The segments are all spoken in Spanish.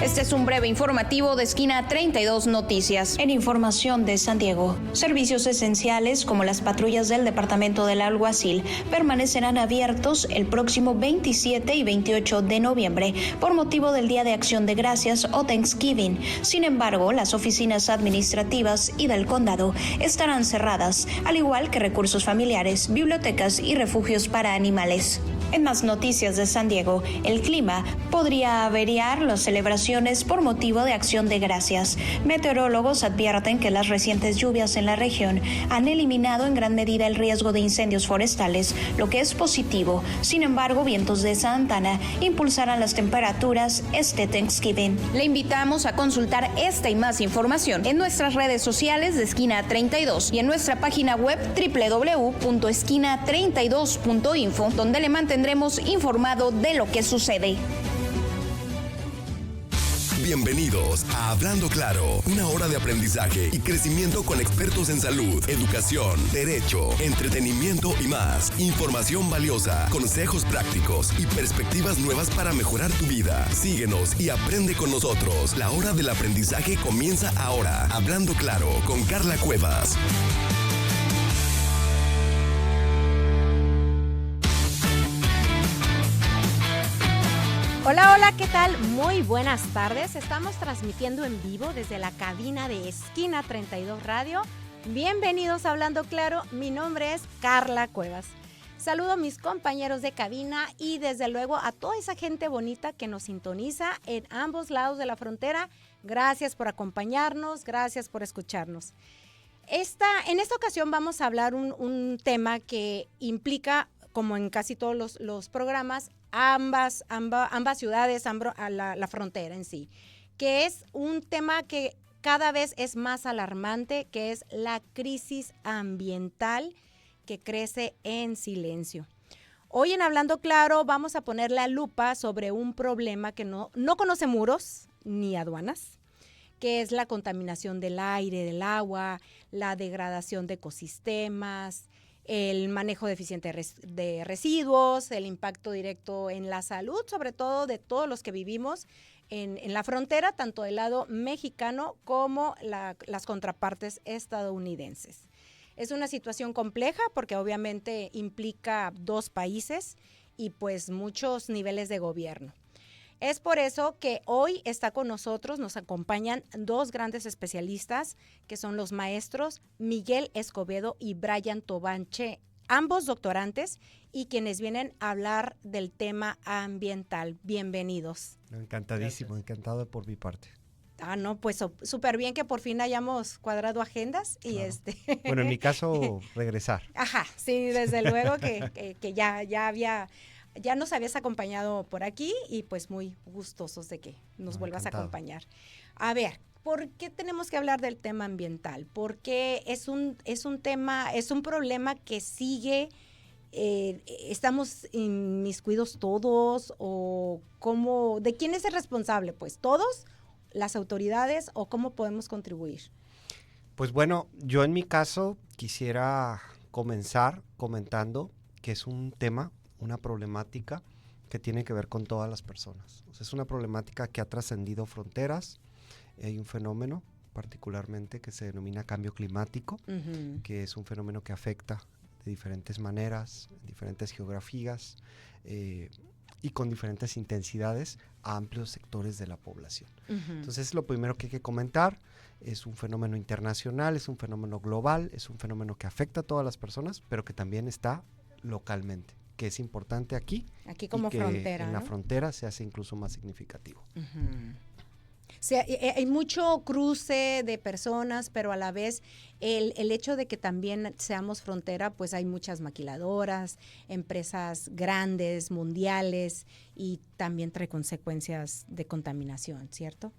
Este es un breve informativo de Esquina 32 Noticias. En información de San Diego, servicios esenciales como las patrullas del Departamento del Alguacil permanecerán abiertos el próximo 27 y 28 de noviembre por motivo del Día de Acción de Gracias o Thanksgiving. Sin embargo, las oficinas administrativas y del condado estarán cerradas, al igual que recursos familiares, bibliotecas y refugios para animales. En más noticias de San Diego, el clima podría averiar las celebraciones por motivo de Acción de Gracias. Meteorólogos advierten que las recientes lluvias en la región han eliminado en gran medida el riesgo de incendios forestales, lo que es positivo. Sin embargo, vientos de Santa Ana impulsarán las temperaturas este Thanksgiving. Le invitamos a consultar esta y más información en nuestras redes sociales de Esquina 32 y en nuestra página web www.esquina32.info, donde le mantendremos informado de lo que sucede. Bienvenidos a Hablando Claro, una hora de aprendizaje y crecimiento con expertos en salud, educación, derecho, entretenimiento y más. Información valiosa, consejos prácticos y perspectivas nuevas para mejorar tu vida. Síguenos y aprende con nosotros. La hora del aprendizaje comienza ahora. Hablando Claro con Carla Cuevas. Hola, hola, ¿qué tal? Muy buenas tardes. Estamos transmitiendo en vivo desde la cabina de Esquina 32 Radio. Bienvenidos a Hablando Claro. Mi nombre es Carla Cuevas. Saludo a mis compañeros de cabina y desde luego a toda esa gente bonita que nos sintoniza en ambos lados de la frontera. Gracias por acompañarnos, gracias por escucharnos. En esta ocasión vamos a hablar un tema que implica, como en casi todos los programas, ambas ciudades, la frontera en sí, que es un tema que cada vez es más alarmante, que es la crisis ambiental que crece en silencio. Hoy en Hablando Claro vamos a poner la lupa sobre un problema que no conoce muros ni aduanas, que es la contaminación del aire, del agua, la degradación de ecosistemas, el manejo deficiente de residuos, el impacto directo en la salud, sobre todo de todos los que vivimos en la frontera, tanto del lado mexicano como las contrapartes estadounidenses. Es una situación compleja porque obviamente implica dos países y pues muchos niveles de gobierno. Es por eso que hoy nos acompañan dos grandes especialistas, que son los maestros Miguel Escobedo y Brian Tobanche, ambos doctorantes, y quienes vienen a hablar del tema ambiental. Bienvenidos. Encantadísimo, gracias. Encantado por mi parte. No, pues súper bien que por fin hayamos cuadrado agendas y claro. Bueno, en mi caso, regresar. Ajá, sí, desde luego que ya nos habías acompañado por aquí y pues muy gustosos de que nos vuelvas a acompañar. A ver, ¿por qué tenemos que hablar del tema ambiental? Porque es un problema que sigue, estamos inmiscuidos todos, o cómo, ¿de quién es el responsable? Pues todos, las autoridades, o cómo podemos contribuir. Pues bueno, yo en mi caso quisiera comenzar comentando que es un tema, una problemática que tiene que ver con todas las personas. O sea, es una problemática que ha trascendido fronteras. Hay un fenómeno particularmente que se denomina cambio climático, que es un fenómeno que afecta de diferentes maneras, diferentes geografías y con diferentes intensidades a amplios sectores de la población. Entonces, lo primero que hay que comentar es un fenómeno internacional, es un fenómeno global, es un fenómeno que afecta a todas las personas, pero que también está localmente, que es importante aquí como y que frontera, en ¿no? la frontera se hace incluso más significativo. O sea, hay mucho cruce de personas, pero a la vez el hecho de que también seamos frontera, pues hay muchas maquiladoras, empresas grandes, mundiales, y también trae consecuencias de contaminación, ¿cierto?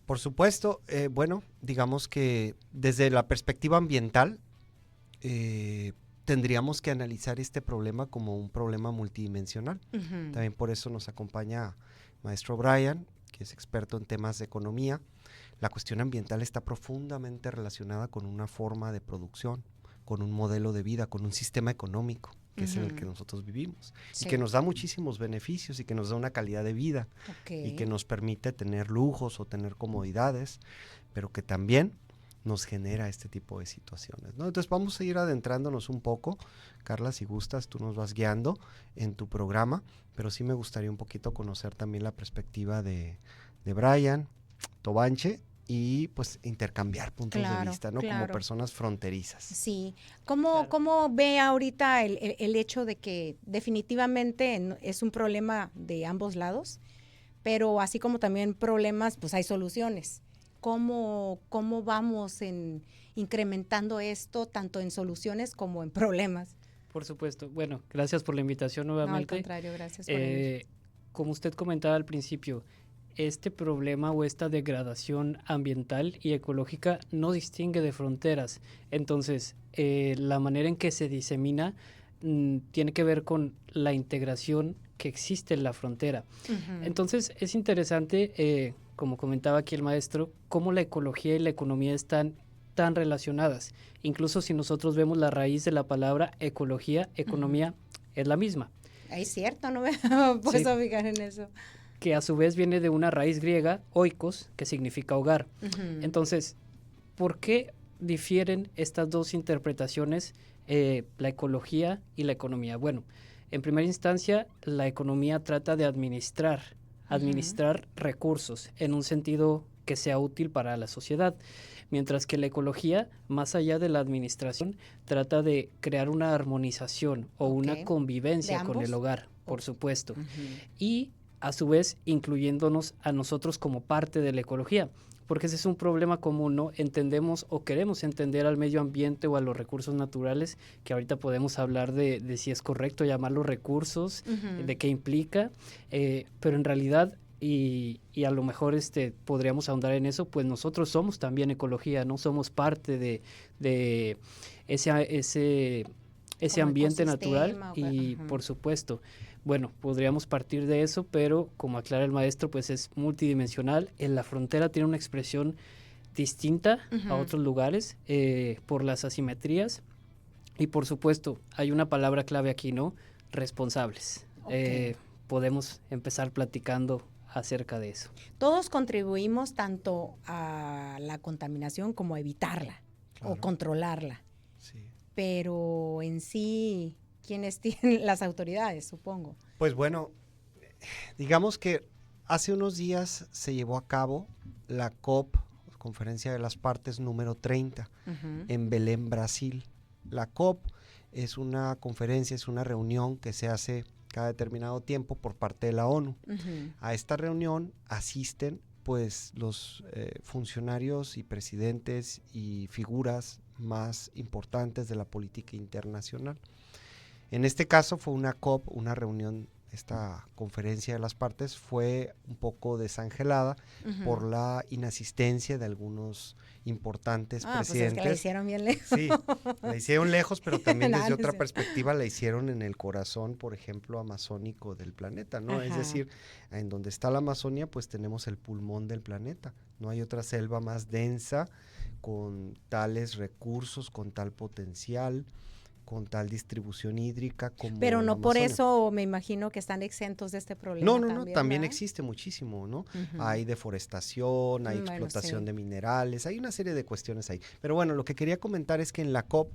Por supuesto, bueno, digamos que desde la perspectiva ambiental, tendríamos que analizar este problema como un problema multidimensional. También por eso nos acompaña maestro Brian, que es experto en temas de economía. La cuestión ambiental está profundamente relacionada con una forma de producción, con un modelo de vida, con un sistema económico. que es en el que nosotros vivimos, Sí. y que nos da muchísimos beneficios y que nos da una calidad de vida y que nos permite tener lujos o tener comodidades, pero que también nos genera este tipo de situaciones, ¿no? Entonces vamos a ir adentrándonos un poco. Carla, si gustas, tú nos vas guiando en tu programa, pero sí me gustaría un poquito conocer también la perspectiva de Brian, Tobanche, y pues intercambiar puntos de vista, ¿no? Como personas fronterizas. Sí. ¿Cómo ve ahorita el hecho de que definitivamente es un problema de ambos lados, pero así como también problemas, pues hay soluciones? ¿Cómo vamos incrementando esto tanto en soluciones como en problemas? Por supuesto. Bueno, gracias por la invitación nuevamente. No, al contrario, gracias por venir. Como usted comentaba al principio, este problema o esta degradación ambiental y ecológica no distingue de fronteras. Entonces, la manera en que se disemina tiene que ver con la integración que existe en la frontera. Entonces, es interesante, como comentaba aquí el maestro, cómo la ecología y la economía están tan relacionadas. Incluso si nosotros vemos la raíz de la palabra ecología, economía, es la misma. Es cierto, no me he puesto a fijar en eso. Que a su vez viene de una raíz griega, oikos, que significa hogar. Entonces, ¿por qué difieren estas dos interpretaciones, la ecología y la economía? Bueno, en primera instancia, la economía trata de administrar recursos en un sentido que sea útil para la sociedad, mientras que la ecología, más allá de la administración, trata de crear una armonización o una convivencia con el hogar, por supuesto, y a su vez incluyéndonos a nosotros como parte de la ecología, porque ese es un problema común, ¿no? Entendemos o queremos entender al medio ambiente o a los recursos naturales, que ahorita podemos hablar de si es correcto llamarlos recursos, de qué implica, pero en realidad, y a lo mejor podríamos ahondar en eso, pues nosotros somos también ecología, ¿no? Somos parte de ese ambiente natural y por supuesto, bueno, podríamos partir de eso, pero como aclara el maestro, pues es multidimensional. En la frontera tiene una expresión distinta a otros lugares por las asimetrías y por supuesto hay una palabra clave aquí, ¿no? Responsables. Podemos empezar platicando acerca de eso. Todos contribuimos tanto a la contaminación como a evitarla o controlarla. Sí. Pero en sí, ¿quiénes tienen las autoridades, supongo? Pues bueno, digamos que hace unos días se llevó a cabo la COP, Conferencia de las Partes número 30, en Belén, Brasil. La COP es una conferencia, es una reunión que se hace cada determinado tiempo por parte de la ONU. A esta reunión asisten pues los funcionarios y presidentes y figuras más importantes de la política internacional. En este caso fue una COP, una reunión, esta conferencia de las partes fue un poco desangelada por la inasistencia de algunos importantes presidentes. Pues es que la hicieron bien lejos. Sí, la hicieron lejos, pero también desde otra perspectiva la hicieron en el corazón, por ejemplo, amazónico del planeta, ¿no? Es decir, en donde está la Amazonia, pues tenemos el pulmón del planeta. No hay otra selva más densa, con tales recursos, con tal potencial, con tal distribución hídrica como Pero no por Amazonia. eso me imagino que están exentos de este problema. No, también existe muchísimo, ¿no? Hay deforestación, hay explotación de minerales, hay una serie de cuestiones ahí. Pero bueno, lo que quería comentar es que en la COP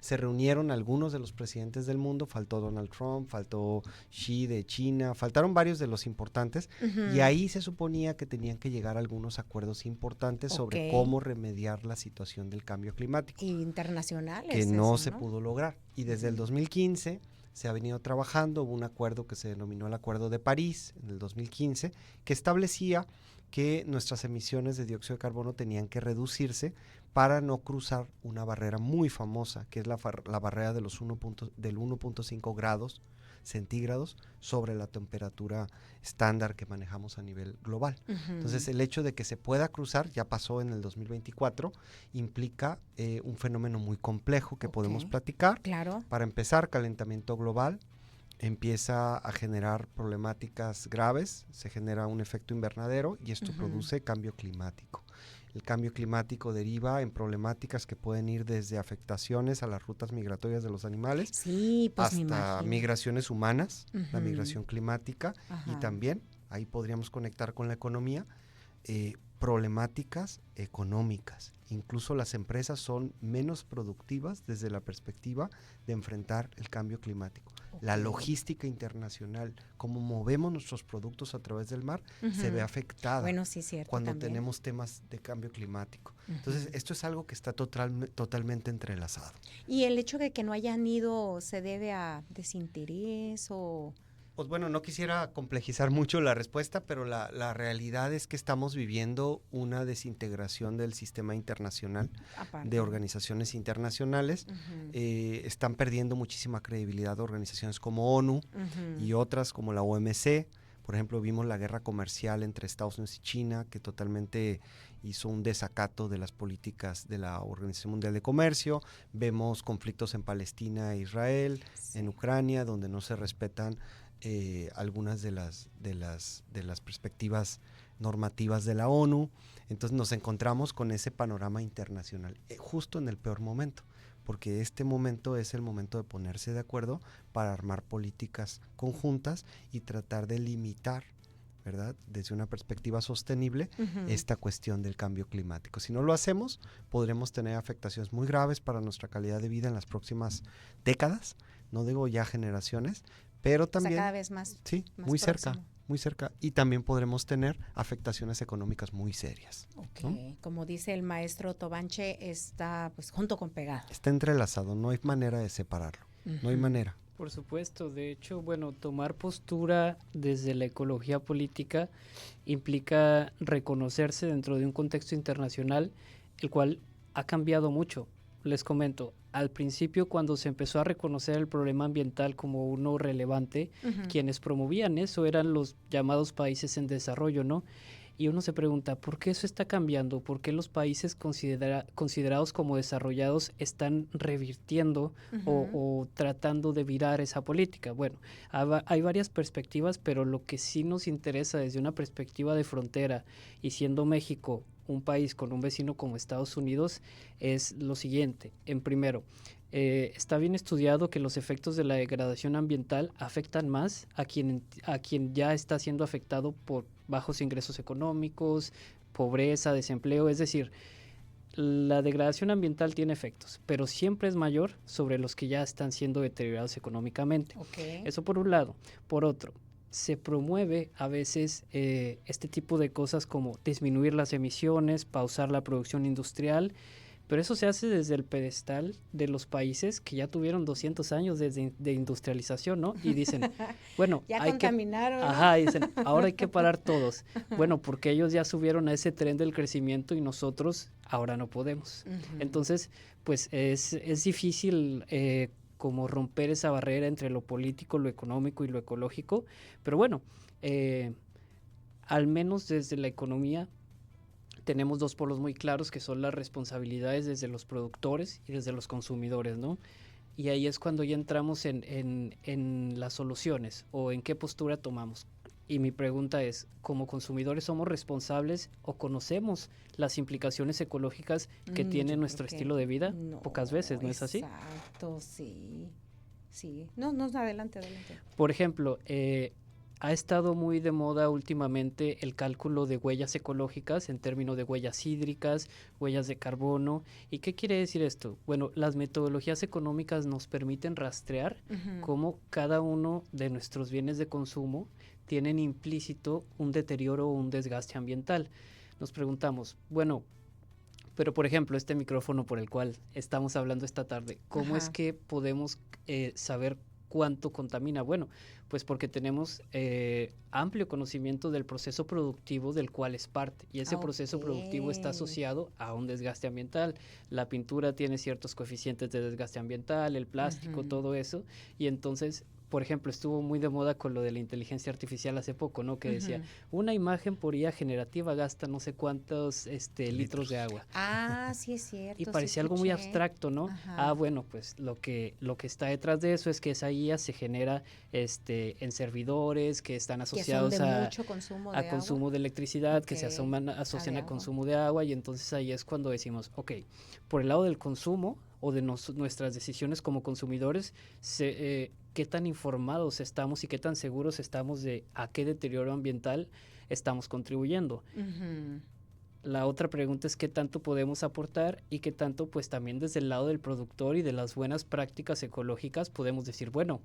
se reunieron algunos de los presidentes del mundo, faltó Donald Trump, faltó Xi de China, faltaron varios de los importantes, y ahí se suponía que tenían que llegar a algunos acuerdos importantes sobre cómo remediar la situación del cambio climático. Internacionales. Que no se pudo lograr. Y desde el 2015 se ha venido trabajando, hubo un acuerdo que se denominó el Acuerdo de París en el 2015, que establecía que nuestras emisiones de dióxido de carbono tenían que reducirse para no cruzar una barrera muy famosa, que es la barrera de los del 1.5 grados centígrados sobre la temperatura estándar que manejamos a nivel global. Entonces, el hecho de que se pueda cruzar, ya pasó en el 2024, implica un fenómeno muy complejo que podemos platicar. Claro. Para empezar, calentamiento global empieza a generar problemáticas graves, se genera un efecto invernadero y esto produce cambio climático. El cambio climático deriva en problemáticas que pueden ir desde afectaciones a las rutas migratorias de los animales, sí, pues hasta migraciones humanas, la migración climática, y también, ahí podríamos conectar con la economía, problemáticas económicas. Incluso las empresas son menos productivas desde la perspectiva de enfrentar el cambio climático. La logística internacional, cómo movemos nuestros productos a través del mar, se ve afectada cuando tenemos temas de cambio climático. Entonces, esto es algo que está totalmente entrelazado. ¿Y el hecho de que no hayan ido se debe a desinterés o...? Pues bueno, no quisiera complejizar mucho la respuesta, pero la realidad es que estamos viviendo una desintegración del sistema internacional, de organizaciones internacionales. Están perdiendo muchísima credibilidad organizaciones como ONU y otras como la OMC. Por ejemplo, vimos la guerra comercial entre Estados Unidos y China, que totalmente hizo un desacato de las políticas de la Organización Mundial de Comercio. Vemos conflictos en Palestina e Israel, en Ucrania, donde no se respetan algunas de las perspectivas normativas de la ONU. Entonces nos encontramos con ese panorama internacional, justo en el peor momento, porque este momento es el momento de ponerse de acuerdo para armar políticas conjuntas y tratar de limitar, ¿verdad?, desde una perspectiva sostenible, esta cuestión del cambio climático. Si no lo hacemos, podremos tener afectaciones muy graves para nuestra calidad de vida en las próximas décadas, no digo ya generaciones, pero también, cada vez más, sí, más muy próximo. muy cerca, y también podremos tener afectaciones económicas muy serias. ¿No? Como dice el maestro Tobanche, está pues junto con pegado. Está entrelazado, no hay manera de separarlo, no hay manera. Por supuesto, de hecho, bueno, tomar postura desde la ecología política implica reconocerse dentro de un contexto internacional, el cual ha cambiado mucho. Les comento, al principio cuando se empezó a reconocer el problema ambiental como uno relevante, quienes promovían eso eran los llamados países en desarrollo, ¿no? Y uno se pregunta, ¿por qué eso está cambiando? ¿Por qué los países considerados como desarrollados están revirtiendo o tratando de virar esa política? Bueno, hay varias perspectivas, pero lo que sí nos interesa desde una perspectiva de frontera, y siendo México un país con un vecino como Estados Unidos, es lo siguiente. En primero, está bien estudiado que los efectos de la degradación ambiental afectan más a quien ya está siendo afectado por bajos ingresos económicos, pobreza, desempleo. Es decir, la degradación ambiental tiene efectos, pero siempre es mayor sobre los que ya están siendo deteriorados económicamente. Eso por un lado. Por otro, se promueve a veces este tipo de cosas como disminuir las emisiones, pausar la producción industrial, pero eso se hace desde el pedestal de los países que ya tuvieron 200 años de industrialización, ¿no? Y dicen, bueno, ya contaminaron. Dicen, ahora hay que parar todos. Bueno, porque ellos ya subieron a ese tren del crecimiento y nosotros ahora no podemos. Entonces, pues es difícil como romper esa barrera entre lo político, lo económico y lo ecológico, pero bueno, al menos desde la economía tenemos dos polos muy claros que son las responsabilidades desde los productores y desde los consumidores, ¿no? Y ahí es cuando ya entramos en las soluciones o en qué postura tomamos. Y mi pregunta es, ¿como consumidores somos responsables o conocemos las implicaciones ecológicas que tiene nuestro estilo de vida? No, pocas veces, ¿no es así? Exacto, sí. No, adelante. Por ejemplo, ha estado muy de moda últimamente el cálculo de huellas ecológicas en términos de huellas hídricas, huellas de carbono. ¿Y qué quiere decir esto? Bueno, las metodologías económicas nos permiten rastrear cómo cada uno de nuestros bienes de consumo tienen implícito un deterioro o un desgaste ambiental. Nos preguntamos, bueno, pero por ejemplo, este micrófono por el cual estamos hablando esta tarde, ¿cómo es que podemos saber cuánto contamina? Bueno, pues porque tenemos amplio conocimiento del proceso productivo del cual es parte, y ese proceso productivo está asociado a un desgaste ambiental. La pintura tiene ciertos coeficientes de desgaste ambiental, el plástico, todo eso, y entonces por ejemplo, estuvo muy de moda con lo de la inteligencia artificial hace poco, ¿no? Que decía, una imagen por IA generativa gasta no sé cuántos litros de agua. Ah, sí es cierto. Y parecía algo muy abstracto, ¿no? Ajá. Bueno, pues lo que está detrás de eso es que esa IA se genera en servidores que están asociados a consumo de electricidad, que se asocian a consumo de agua, y entonces ahí es cuando decimos, ok, por el lado del consumo o de nuestras decisiones como consumidores, qué tan informados estamos y qué tan seguros estamos de a qué deterioro ambiental estamos contribuyendo. La otra pregunta es qué tanto podemos aportar y qué tanto, pues también desde el lado del productor y de las buenas prácticas ecológicas podemos decir, bueno,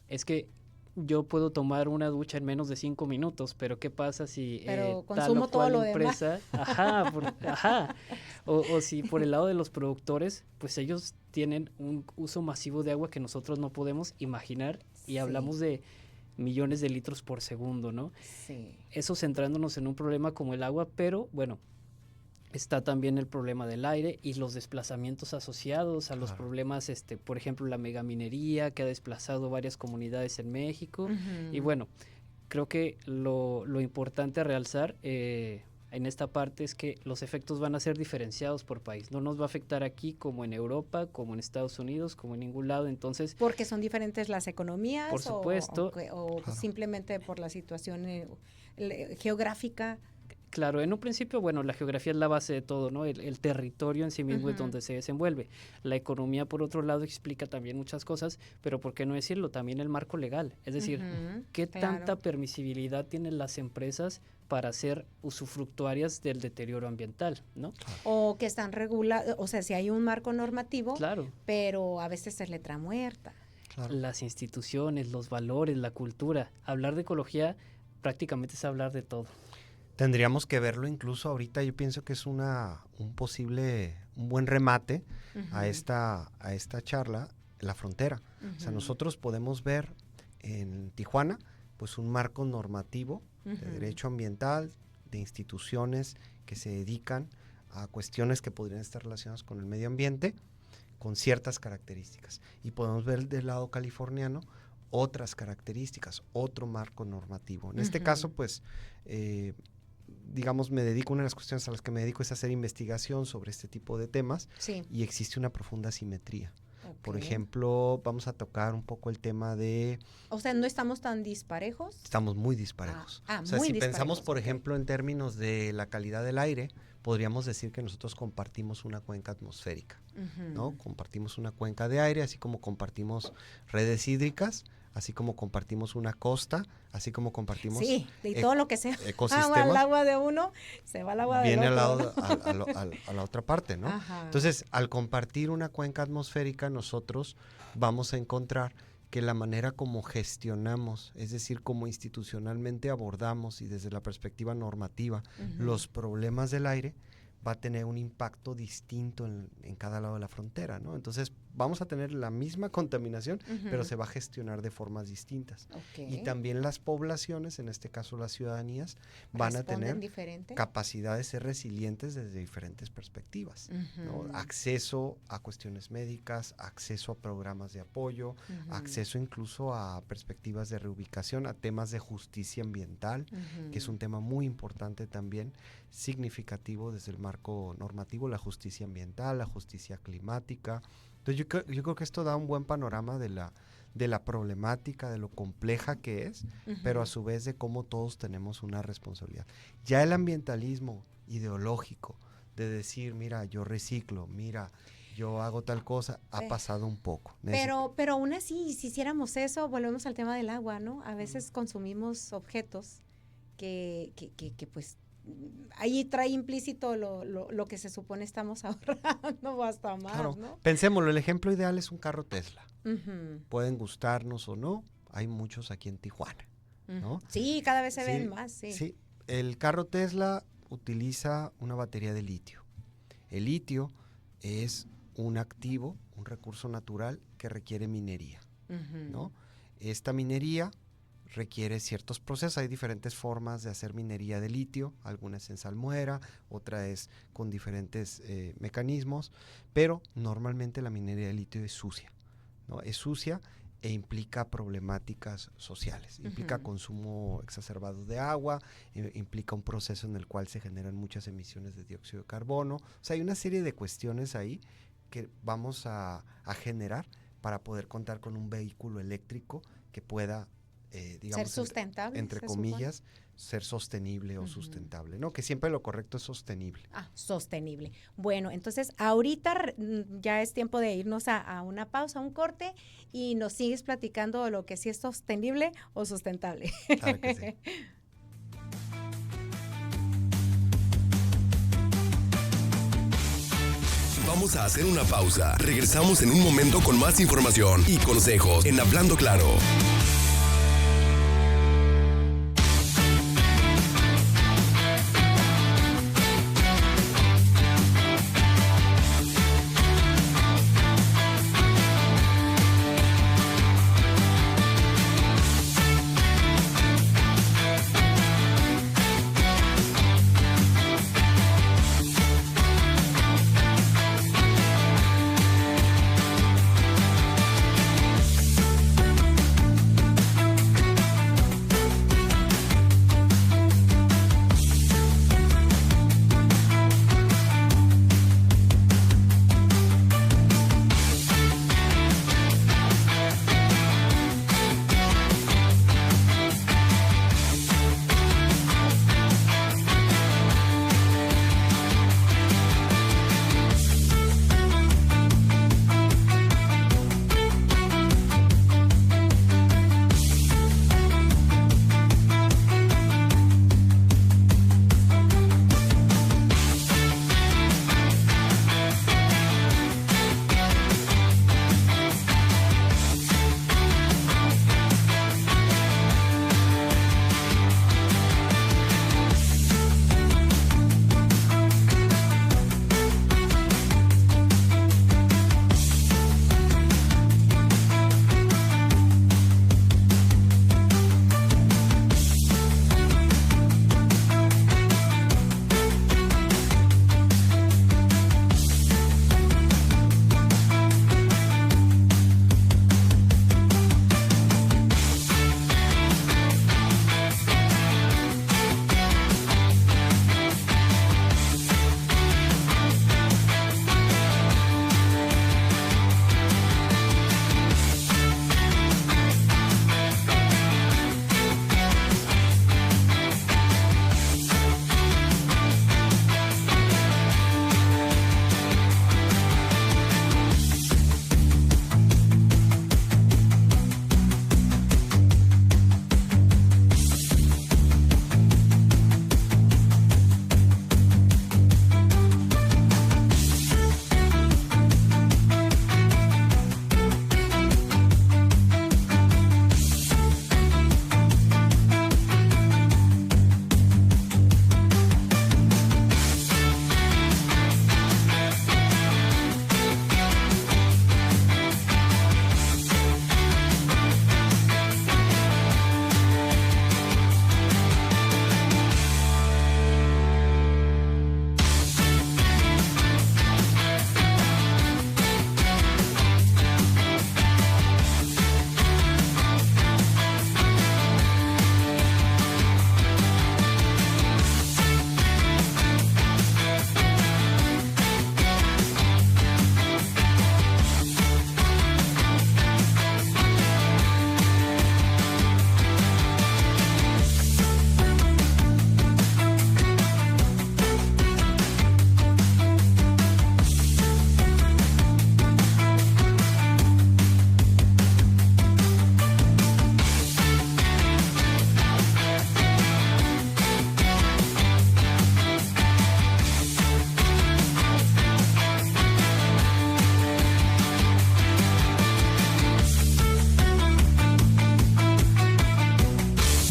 es que yo puedo tomar una ducha en menos de 5 minutos, pero ¿qué pasa si tal o cual empresa, o si por el lado de los productores, pues ellos tienen un uso masivo de agua que nosotros no podemos imaginar, y hablamos de millones de litros por segundo, ¿no? Sí. Eso centrándonos en un problema como el agua, pero bueno, está también el problema del aire y los desplazamientos asociados a los problemas, por ejemplo, la megaminería que ha desplazado varias comunidades en México. Y bueno, creo que lo importante a realzar en esta parte es que los efectos van a ser diferenciados por país. No nos va a afectar aquí como en Europa, como en Estados Unidos, como en ningún lado. Entonces, porque son diferentes las economías, por supuesto, o simplemente por la situación geográfica. Claro, en un principio, bueno, la geografía es la base de todo, ¿no? El territorio en sí mismo es donde se desenvuelve. La economía, por otro lado, explica también muchas cosas, pero ¿por qué no decirlo? También el marco legal. Es decir, ¿qué tanta permisibilidad tienen las empresas para ser usufructuarias del deterioro ambiental, ¿no? O que están reguladas, o sea, si hay un marco normativo, claro, pero a veces es letra muerta. Claro. Las instituciones, los valores, la cultura. Hablar de ecología prácticamente es hablar de todo. Tendríamos que verlo incluso ahorita, yo pienso que es un buen remate a esta charla, la frontera. O sea, nosotros podemos ver en Tijuana pues un marco normativo de derecho ambiental, de instituciones que se dedican a cuestiones que podrían estar relacionadas con el medio ambiente, con ciertas características. Y podemos ver del lado californiano otras características, otro marco normativo. En este caso, pues, digamos, una de las cuestiones a las que me dedico es hacer investigación sobre este tipo de temas, y existe una profunda asimetría. Por ejemplo, vamos a tocar un poco el tema de... O sea, ¿no estamos tan disparejos? Estamos muy disparejos. O sea, si pensamos, por ejemplo, en términos de la calidad del aire, podríamos decir que nosotros compartimos una cuenca atmosférica, ¿no? Compartimos una cuenca de aire, así como compartimos redes hídricas, así como compartimos una costa, así como compartimos... Sí, y todo lo que sea ecosistemas. El agua de uno, se va el agua del otro. Viene a la otra parte, ¿no? Ajá. Entonces, al compartir una cuenca atmosférica, nosotros vamos a encontrar que la manera como gestionamos, es decir, como institucionalmente abordamos y desde la perspectiva normativa los problemas del aire, va a tener un impacto distinto en cada lado de la frontera, ¿no? Entonces, vamos a tener la misma contaminación, pero se va a gestionar de formas distintas. Y también las poblaciones, en este caso las ciudadanías, van a tener capacidad de ser resilientes desde diferentes perspectivas, ¿no? Acceso a cuestiones médicas, acceso a programas de apoyo, acceso incluso a perspectivas de reubicación, a temas de justicia ambiental, que es un tema muy importante también, significativo desde el marco normativo, la justicia ambiental, la justicia climática. Entonces yo creo que esto da un buen panorama de la problemática, de lo compleja que es, pero a su vez de cómo todos tenemos una responsabilidad. Ya el ambientalismo ideológico, de decir, mira, yo reciclo, mira, yo hago tal cosa, ha pasado un poco. Pero aún así, si hiciéramos eso, volvemos al tema del agua, ¿no? A veces consumimos objetos que pues ahí trae implícito lo que se supone estamos ahorrando o hasta más, claro, ¿no? Pensémoslo, el ejemplo ideal es un carro Tesla. Pueden gustarnos o no, hay muchos aquí en Tijuana, ¿no? Sí, cada vez se ven más, sí. Sí, el carro Tesla utiliza una batería de litio. El litio es un activo, un recurso natural que requiere minería, ¿no? Esta minería requiere ciertos procesos, hay diferentes formas de hacer minería de litio, algunas en salmuera, otra es con diferentes mecanismos, pero normalmente la minería de litio es sucia, ¿no? Es sucia e implica problemáticas sociales, implica consumo exacerbado de agua, implica un proceso en el cual se generan muchas emisiones de dióxido de carbono. O sea, hay una serie de cuestiones ahí que vamos a generar para poder contar con un vehículo eléctrico que pueda, digamos, ser sustentable, entre comillas, ser sostenible o sustentable, ¿no? Que siempre lo correcto es sostenible. Sostenible. Bueno, entonces ahorita ya es tiempo de irnos a una pausa, a un corte, y nos sigues platicando de lo que sí es sostenible o sustentable. Claro que sí. Vamos a hacer una pausa. Regresamos en un momento con más información y consejos en Hablando Claro.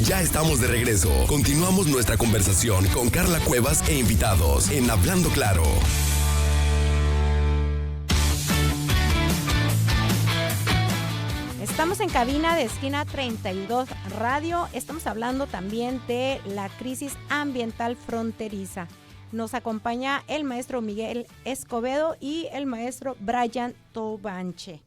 Ya estamos de regreso. Continuamos nuestra conversación con Carla Cuevas e invitados en Hablando Claro. Estamos en cabina de Esquina 32 Radio. Estamos hablando también de la crisis ambiental fronteriza. Nos acompaña el maestro Miguel Escobedo y el maestro Brian Tobanche.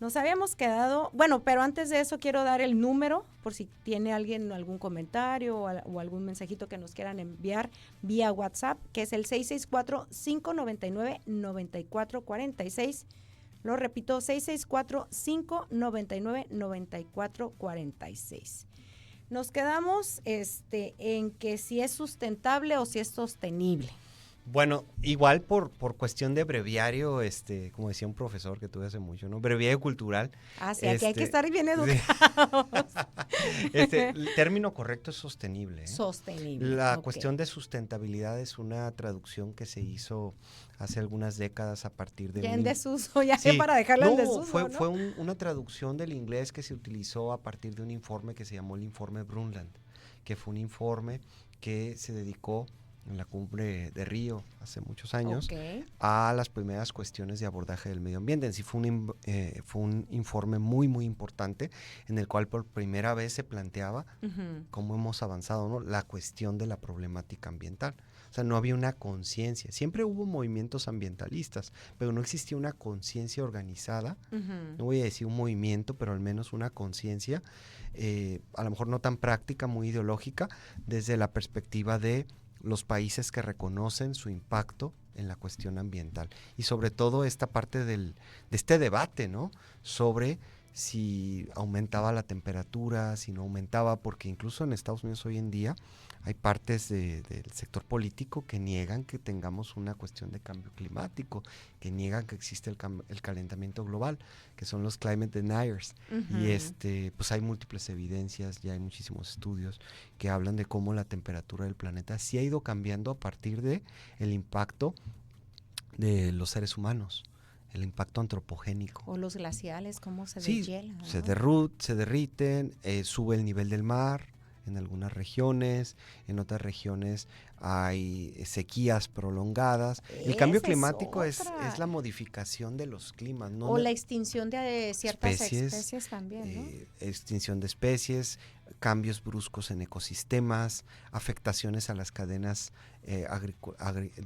Nos habíamos quedado, bueno, pero antes de eso quiero dar el número por si tiene alguien algún comentario o algún mensajito que nos quieran enviar vía WhatsApp, que es el 664-599-9446. Lo repito, 664-599-9446. Nos quedamos en que si es sustentable o si es sostenible. Bueno, igual por cuestión de breviario, como decía un profesor que tuve hace mucho, ¿no? Breviario cultural. Ah, sí, aquí hay que estar bien educados. El término correcto es sostenible. Sostenible. La cuestión de sustentabilidad es una traducción que se hizo hace algunas décadas a partir de... Ya en desuso, ya sí, para dejarlo en desuso, fue una traducción del inglés que se utilizó a partir de un informe que se llamó el informe Brundtland, que fue un informe que se dedicó en la cumbre de Río hace muchos años a las primeras cuestiones de abordaje del medio ambiente. En sí fue un informe muy, muy importante en el cual por primera vez se planteaba cómo hemos avanzado, ¿no? La cuestión de la problemática ambiental. O sea, no había una conciencia. Siempre hubo movimientos ambientalistas, pero no existía una conciencia organizada. No voy a decir un movimiento, pero al menos una conciencia, a lo mejor no tan práctica, muy ideológica, desde la perspectiva de los países que reconocen su impacto en la cuestión ambiental. Y sobre todo esta parte de este debate, ¿no? Sobre si aumentaba la temperatura, si no aumentaba, porque incluso en Estados Unidos hoy en día hay partes del sector político que niegan que tengamos una cuestión de cambio climático, que niegan que existe el calentamiento global, que son los climate deniers. Y pues hay múltiples evidencias, ya hay muchísimos estudios que hablan de cómo la temperatura del planeta sí ha ido cambiando a partir de el impacto de los seres humanos, el impacto antropogénico. O los glaciales, cómo se deshielan, ¿no? Se derriten, sube el nivel del mar en algunas regiones, en otras regiones hay sequías prolongadas. El cambio climático es la modificación de los climas, ¿no? O la extinción de ciertas especies también, ¿no? Extinción de especies, cambios bruscos en ecosistemas, afectaciones a las cadenas de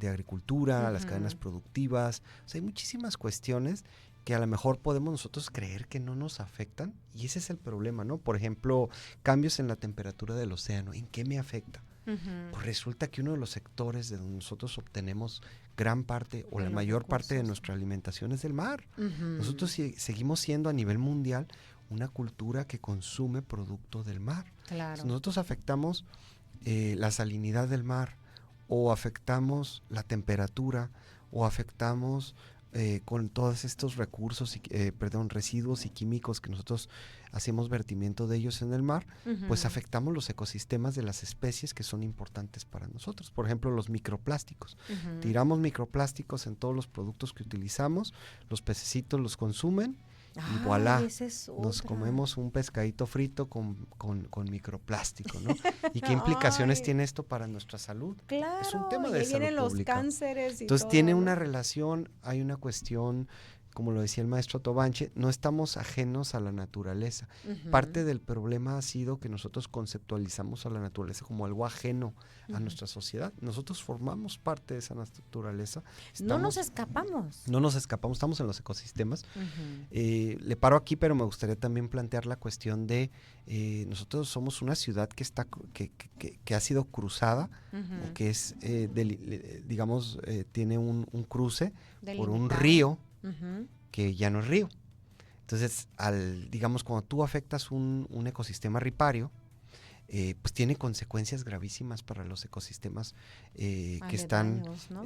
agricultura, a las cadenas productivas. O sea, hay muchísimas cuestiones que a lo mejor podemos nosotros creer que no nos afectan, y ese es el problema, ¿no? Por ejemplo, cambios en la temperatura del océano, ¿en qué me afecta? Pues resulta que uno de los sectores de donde nosotros obtenemos gran parte o la mayor parte de nuestra alimentación es del mar. Nosotros seguimos siendo a nivel mundial una cultura que consume producto del mar. Claro. Si nosotros afectamos la salinidad del mar, o afectamos la temperatura, o afectamos con todos estos recursos, residuos y químicos que nosotros hacemos vertimiento de ellos en el mar, pues afectamos los ecosistemas de las especies que son importantes para nosotros. Por ejemplo, los microplásticos. Tiramos microplásticos en todos los productos que utilizamos, los pececitos los consumen, y voilà, nos comemos un pescadito frito con microplástico, ¿no? ¿Y qué implicaciones tiene esto para nuestra salud? Claro, es un tema de salud vienen los pública. cánceres y entonces todo, tiene ¿no? una relación, hay una cuestión, como lo decía el maestro Tobanche, no estamos ajenos a la naturaleza. Parte del problema ha sido que nosotros conceptualizamos a la naturaleza como algo ajeno a nuestra sociedad. Nosotros formamos parte de esa naturaleza. No nos escapamos. No nos escapamos, estamos en los ecosistemas. Le paro aquí, pero me gustaría también plantear la cuestión de nosotros somos una ciudad que ha sido cruzada, o que es, tiene un cruce por un río que ya no es río. Entonces, cuando tú afectas un ecosistema ripario, pues tiene consecuencias gravísimas para los ecosistemas que están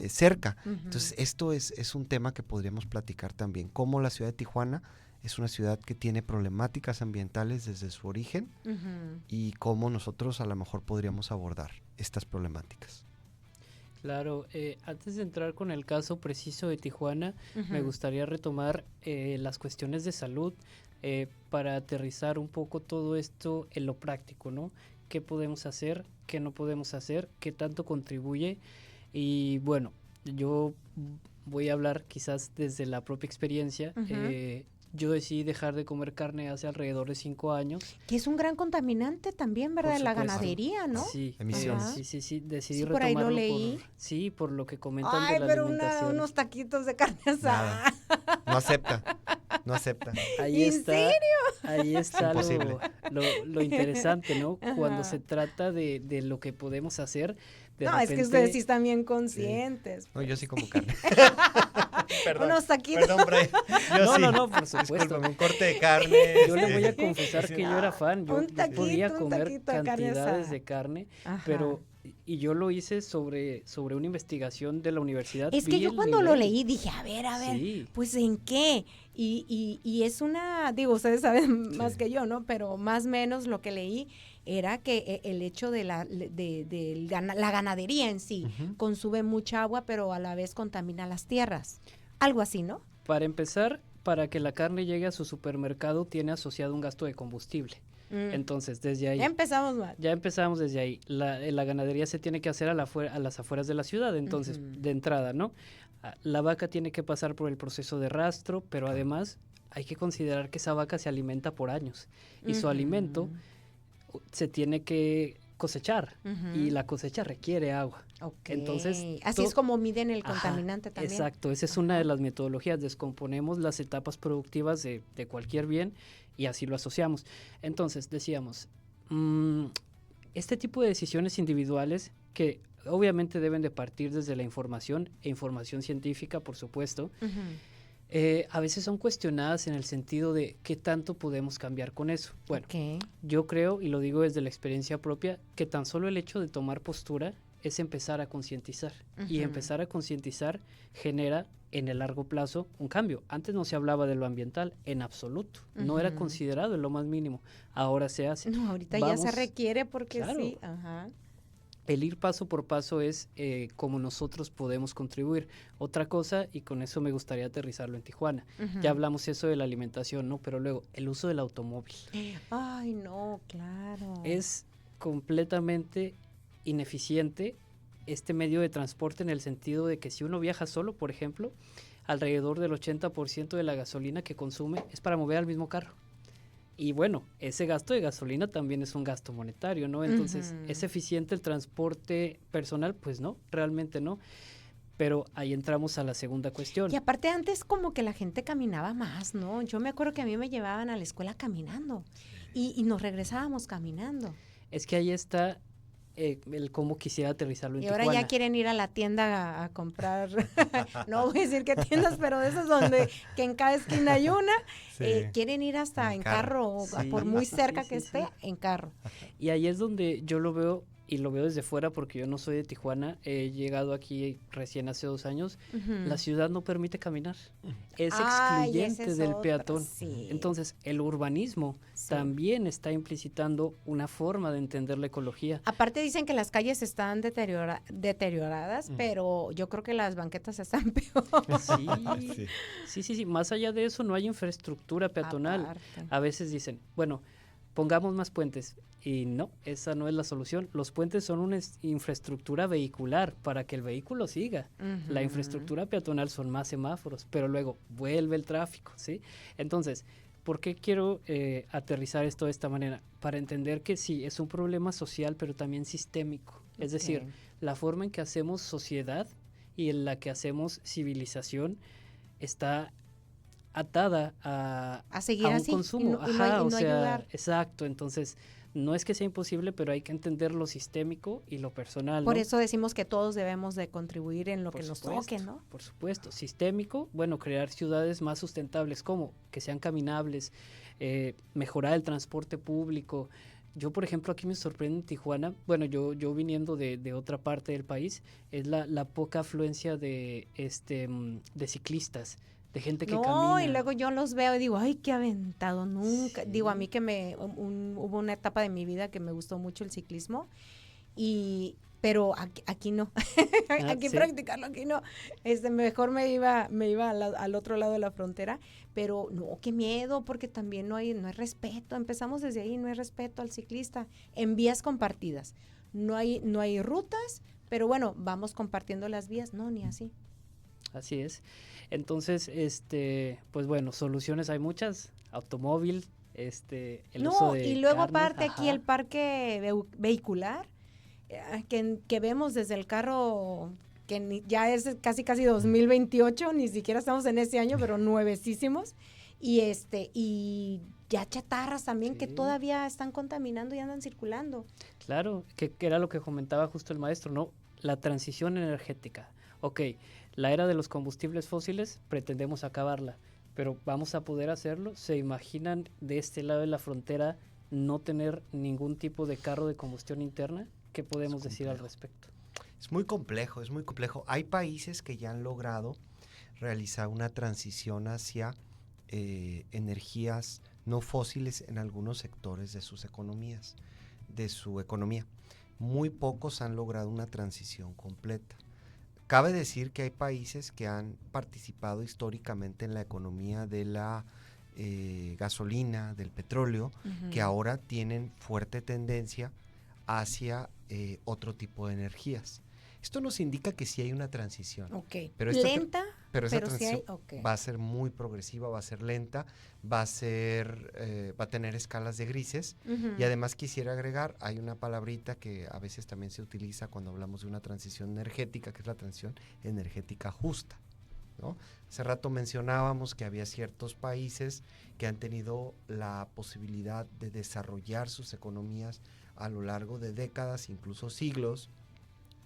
cerca. Entonces, esto es un tema que podríamos platicar también. Cómo la ciudad de Tijuana es una ciudad que tiene problemáticas ambientales desde su origen, y cómo nosotros a lo mejor podríamos abordar estas problemáticas. Claro, antes de entrar con el caso preciso de Tijuana, me gustaría retomar las cuestiones de salud para aterrizar un poco todo esto en lo práctico, ¿no? ¿Qué podemos hacer? ¿Qué no podemos hacer? ¿Qué tanto contribuye? Y bueno, yo voy a hablar quizás desde la propia experiencia. Yo decidí dejar de comer carne hace alrededor de 5 años. Que es un gran contaminante también, ¿verdad? De la ganadería, ¿no? Sí, emisiones. Sí, decidí por ahí retomarlo lo leí. por lo que comentan de la pero alimentación. unos taquitos de carne asada. No acepta. No acepta. Ahí ¿En está, serio? ahí está Imposible. lo interesante, ¿no? Cuando Ajá. se trata de lo que podemos hacer, de No, repente... es que ustedes sí están bien conscientes. No, yo sí como carne. Unos taquitos. Perdón, Brian. Yo No, sí. no, no, por supuesto. Discúlpame, un corte de carne. Yo le voy a confesar sí, que yo era fan, yo Un taquito, podía un comer taquito de carne cantidades asada. de carne, Ajá. pero y yo lo hice sobre una investigación de la universidad. Es que vi yo el cuando lo nivel. leí dije, a ver, Sí. pues ¿en qué? Y es una, digo, ustedes saben más que yo, ¿no? Pero más o menos lo que leí era que el hecho de la ganadería en sí consume mucha agua, pero a la vez contamina las tierras. Algo así, ¿no? Para empezar, para que la carne llegue a su supermercado tiene asociado un gasto de combustible. Entonces, desde ahí... Ya empezamos mal. Ya empezamos desde ahí. La ganadería se tiene que hacer a las afueras de la ciudad, entonces, de entrada, ¿no? La vaca tiene que pasar por el proceso de rastro, pero además hay que considerar que esa vaca se alimenta por años y su alimento se tiene que cosechar y la cosecha requiere agua. Okay. Entonces, así es como miden el Ajá, contaminante también. Exacto, esa es una de las metodologías. Descomponemos las etapas productivas de cualquier bien y así lo asociamos. Entonces, decíamos, este tipo de decisiones individuales que obviamente deben de partir desde la información e información científica, por supuesto, a veces son cuestionadas en el sentido de qué tanto podemos cambiar con eso. Bueno, yo creo, y lo digo desde la experiencia propia, que tan solo el hecho de tomar postura es empezar a concientizar. Y empezar a concientizar genera en el largo plazo un cambio. Antes no se hablaba de lo ambiental en absoluto. No era considerado en lo más mínimo. Ahora se hace. No, ahorita ya se requiere porque claro, sí. Ajá. El ir paso por paso es como nosotros podemos contribuir. Otra cosa, y con eso me gustaría aterrizarlo en Tijuana. Ya hablamos eso de la alimentación, ¿no? Pero luego, el uso del automóvil. Ay, no, claro. Es completamente ineficiente este medio de transporte en el sentido de que si uno viaja solo, por ejemplo, alrededor del 80% de la gasolina que consume es para mover al mismo carro. Y bueno, ese gasto de gasolina también es un gasto monetario, ¿no? Entonces, ¿es eficiente el transporte personal? Pues no, realmente no. Pero ahí entramos a la segunda cuestión. Y aparte antes como que la gente caminaba más, ¿no? Yo me acuerdo que a mí me llevaban a la escuela caminando y nos regresábamos caminando. Es que ahí está el cómo quisiera aterizarlo en Tijuana. Y ahora ya quieren ir a la tienda a comprar, no voy a decir qué tiendas, pero de esas donde que en cada esquina hay una, quieren ir hasta en carro por muy cerca que esté, en carro. Y ahí es donde yo lo veo, y lo veo desde fuera porque yo no soy de Tijuana, he llegado aquí recién hace 2 años, la ciudad no permite caminar, es excluyente del peatón. Entonces, el urbanismo también está implicitando una forma de entender la ecología. Aparte dicen que las calles están deterioradas, pero yo creo que las banquetas están peor. Sí, más allá de eso no hay infraestructura peatonal. Aparte. A veces dicen, bueno, pongamos más puentes. Y no, esa no es la solución. Los puentes son una infraestructura vehicular para que el vehículo siga. La infraestructura peatonal son más semáforos, pero luego vuelve el tráfico, ¿sí? Entonces, ¿por qué quiero aterrizar esto de esta manera? Para entender que sí, es un problema social, pero también sistémico. Es decir, la forma en que hacemos sociedad y en la que hacemos civilización está atada a seguir a un así, consumo. y no ayudar. Exacto. Entonces, no es que sea imposible, pero hay que entender lo sistémico y lo personal. Por eso decimos que todos debemos de contribuir en lo que nos toque, ¿no? Por supuesto. Sistémico, bueno, crear ciudades más sustentables, como que sean caminables, mejorar el transporte público. Yo, por ejemplo, aquí me sorprende en Tijuana, bueno, yo viniendo de otra parte del país, es la poca afluencia de ciclistas, de gente que camina. No, y luego yo los veo y digo, ay, qué aventado, nunca. Sí. Digo, a mí que hubo una etapa de mi vida que me gustó mucho el ciclismo, pero aquí no. Aquí practicarlo, aquí no. Mejor me iba al otro lado de la frontera, pero no, qué miedo, porque también no hay respeto. Empezamos desde ahí, no hay respeto al ciclista en vías compartidas. No hay rutas, pero bueno, vamos compartiendo las vías, no, ni así. Así es. Entonces, pues bueno, soluciones hay muchas, automóvil, el uso de y luego carne, aparte aquí el parque vehicular, que vemos desde el carro, que ya es casi 2028, ni siquiera estamos en ese año, pero nuevecísimos, y ya chatarras también que todavía están contaminando y andan circulando. Claro, que era lo que comentaba justo el maestro, ¿no? La transición energética. Ok, la era de los combustibles fósiles pretendemos acabarla, pero ¿vamos a poder hacerlo? ¿Se imaginan de este lado de la frontera no tener ningún tipo de carro de combustión interna? ¿Qué podemos decir al respecto? Es muy complejo, es muy complejo. Hay países que ya han logrado realizar una transición hacia energías no fósiles en algunos sectores de sus economías, de su economía. Muy pocos han logrado una transición completa. Cabe decir que hay países que han participado históricamente en la economía de la gasolina, del petróleo, que ahora tienen fuerte tendencia hacia otro tipo de energías. Esto nos indica que sí hay una transición. Pero lenta, pero esa transición va a ser muy progresiva, va a ser lenta, va a tener escalas de grises. Y además quisiera agregar, hay una palabrita que a veces también se utiliza cuando hablamos de una transición energética, que es la transición energética justa, ¿no? Hace rato mencionábamos que había ciertos países que han tenido la posibilidad de desarrollar sus economías a lo largo de décadas, incluso siglos,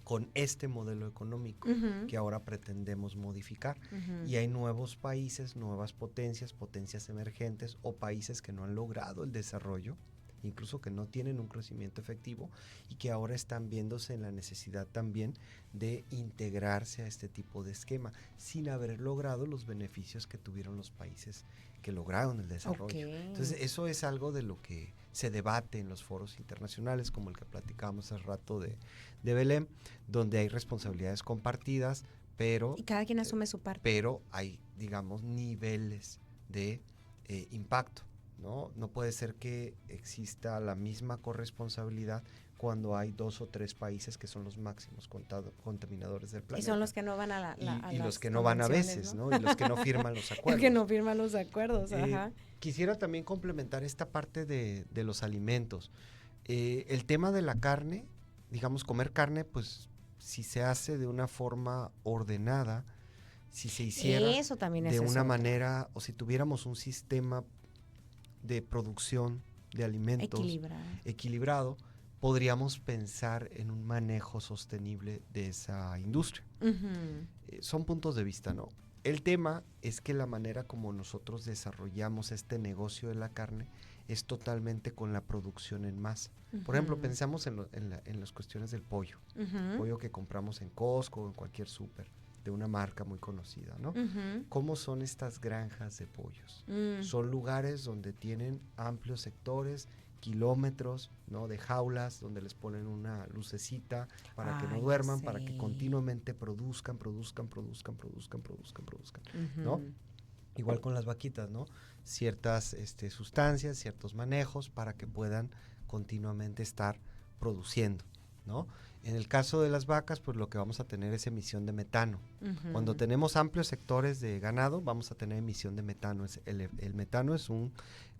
con este modelo económico que ahora pretendemos modificar. Y hay nuevos países, nuevas potencias emergentes o países que no han logrado el desarrollo, incluso que no tienen un crecimiento efectivo y que ahora están viéndose en la necesidad también de integrarse a este tipo de esquema sin haber logrado los beneficios que tuvieron los países que lograron el desarrollo. Entonces eso es algo de lo que se debate en los foros internacionales, como el que platicábamos hace rato de Belém, donde hay responsabilidades compartidas, pero... Y cada quien asume su parte. Pero hay, digamos, niveles de impacto, ¿no? No puede ser que exista la misma corresponsabilidad cuando hay 2 o 3 países que son los máximos contaminadores del planeta. Y son los que no van a y los que no van a veces, ¿no? Y los que no firman los acuerdos. El que no firman los acuerdos, Quisiera también complementar esta parte de los alimentos. El tema de la carne, digamos, comer carne, pues si se hace de una forma ordenada, si se hiciera eso también de una manera, o si tuviéramos un sistema de producción de alimentos equilibrado, podríamos pensar en un manejo sostenible de esa industria. Son puntos de vista, ¿no? El tema es que la manera como nosotros desarrollamos este negocio de la carne es totalmente con la producción en masa. Por ejemplo, pensamos en las cuestiones del pollo. Pollo que compramos en Costco o en cualquier súper de una marca muy conocida, ¿no? ¿Cómo son estas granjas de pollos? Son lugares donde tienen amplios sectores, kilómetros, ¿no? De jaulas donde les ponen una lucecita para que no duerman, para que continuamente produzcan, ¿no? Igual con las vaquitas, ¿no? Ciertas sustancias, ciertos manejos para que puedan continuamente estar produciendo, ¿no? En el caso de las vacas, pues lo que vamos a tener es emisión de metano. Cuando tenemos amplios sectores de ganado, vamos a tener emisión de metano. El metano es un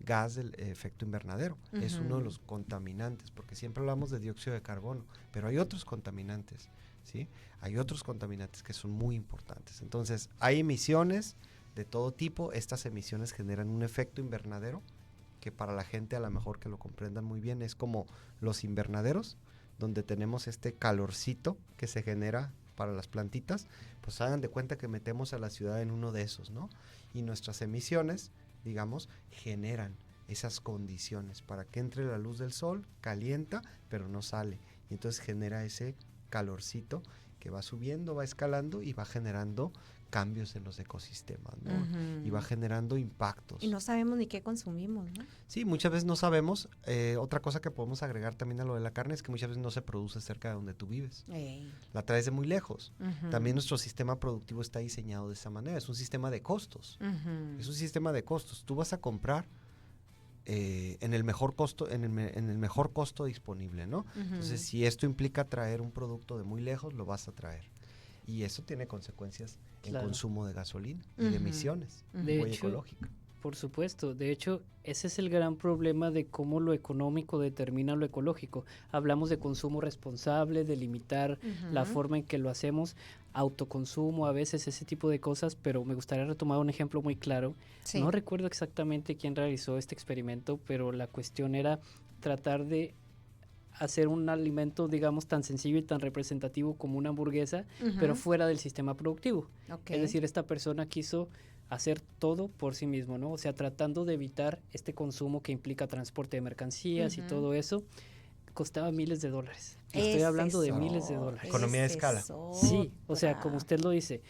gas del efecto invernadero, es uno de los contaminantes, porque siempre hablamos de dióxido de carbono, pero hay otros contaminantes, ¿sí? Hay otros contaminantes que son muy importantes. Entonces, hay emisiones de todo tipo. Estas emisiones generan un efecto invernadero, que para la gente a lo mejor que lo comprendan muy bien, es como los invernaderos, donde tenemos este calorcito que se genera para las plantitas, pues hagan de cuenta que metemos a la ciudad en uno de esos, ¿no? Y nuestras emisiones, digamos, generan esas condiciones para que entre la luz del sol, calienta, pero no sale. Y entonces genera ese calorcito que va subiendo, va escalando y va generando cambios en los ecosistemas, ¿no? Y va generando impactos. Y no sabemos ni qué consumimos, ¿no? Sí, muchas veces no sabemos. Otra cosa que podemos agregar también a lo de la carne es que muchas veces no se produce cerca de donde tú vives. La traes de muy lejos. También nuestro sistema productivo está diseñado de esa manera. Es un sistema de costos. Es un sistema de costos. Tú vas a comprar en el mejor costo, en el mejor costo disponible, ¿no? Entonces, si esto implica traer un producto de muy lejos, lo vas a traer. Y eso tiene consecuencias en consumo de gasolina y de emisiones, muy ecológica. Por supuesto, de hecho, ese es el gran problema de cómo lo económico determina lo ecológico. Hablamos de consumo responsable, de limitar la forma en que lo hacemos, autoconsumo, a veces ese tipo de cosas, pero me gustaría retomar un ejemplo muy claro. Sí. No recuerdo exactamente quién realizó este experimento, pero la cuestión era tratar de hacer un alimento, digamos, tan sencillo y tan representativo como una hamburguesa, pero fuera del sistema productivo. Es decir, esta persona quiso hacer todo por sí mismo, ¿no? O sea, tratando de evitar este consumo que implica transporte de mercancías y todo eso, costaba miles de dólares. Estoy hablando de miles de dólares. Economía de escala. Sí, o sea, como usted lo dice,